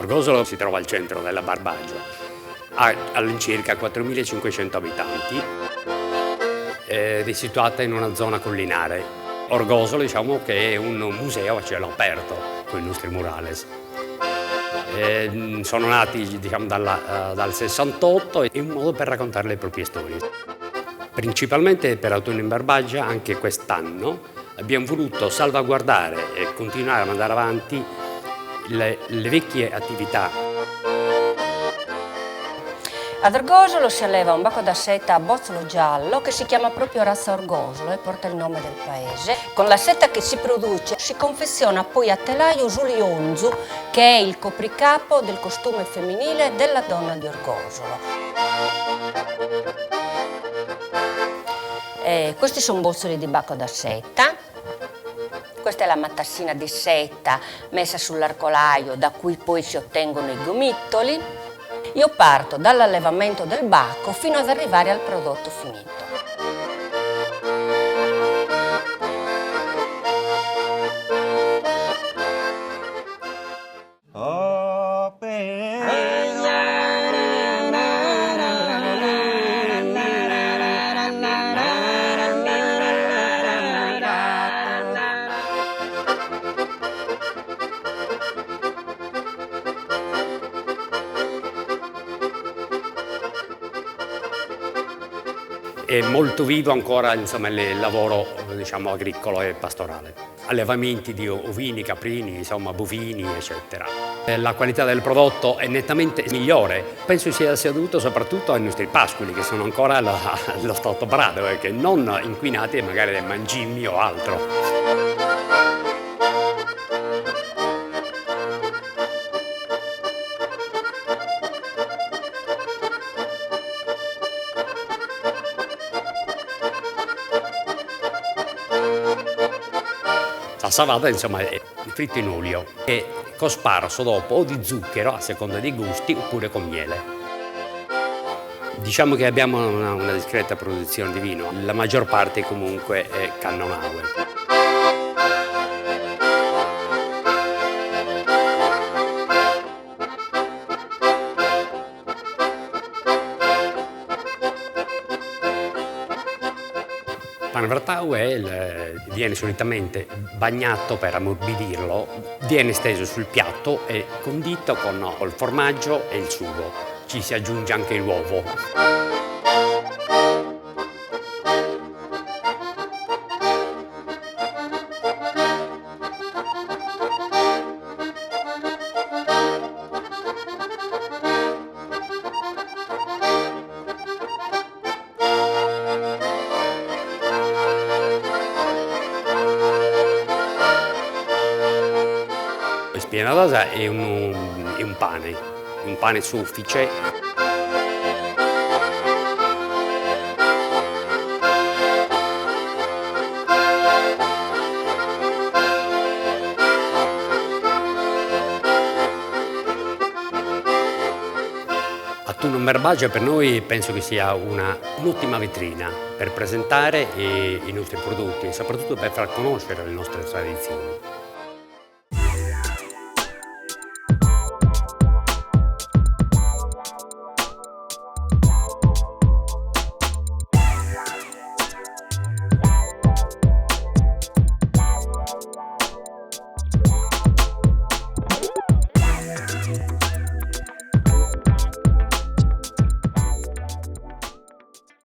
Orgosolo si trova al centro della Barbagia, ha all'incirca 4.500 abitanti ed è situata in una zona collinare. Orgosolo, diciamo, che è un museo a cielo aperto con i nostri murales. Sono nati, diciamo, dal 68, è un modo per raccontare le proprie storie. Principalmente per Autunno in Barbagia, anche quest'anno abbiamo voluto salvaguardare e continuare a mandare avanti le vecchie attività. Ad Orgosolo si alleva un bacco da seta a bozzolo giallo che si chiama proprio razza Orgosolo e porta il nome del paese. Con la seta che si produce si confeziona poi a telaio Giulionzu, che è il copricapo del costume femminile della donna di Orgosolo. Questi sono bozzoli di bacco da seta. Questa è la matassina di seta messa sull'arcolaio da cui poi si ottengono i gomitoli. Io parto dall'allevamento del bacco fino ad arrivare al prodotto finito. È molto vivo ancora, insomma, il lavoro, diciamo, agricolo e pastorale. Allevamenti di ovini, caprini, insomma, bovini, eccetera. La qualità del prodotto è nettamente migliore. Penso sia dovuto soprattutto ai nostri pascoli, che sono ancora allo stato brado, che non inquinati magari dai mangimi o altro. La savata, insomma, è fritto in olio e cosparso dopo o di zucchero a seconda dei gusti oppure con miele. Diciamo che abbiamo una discreta produzione di vino, la maggior parte comunque è Cannonau. Panvertau viene solitamente bagnato per ammorbidirlo, viene steso sul piatto e condito con il formaggio e il sugo. Ci si aggiunge anche l'uovo. Spianatosa è un pane soffice. Autunno in Barbagia per noi penso che sia un'ottima vetrina per presentare i nostri prodotti e soprattutto per far conoscere le nostre tradizioni.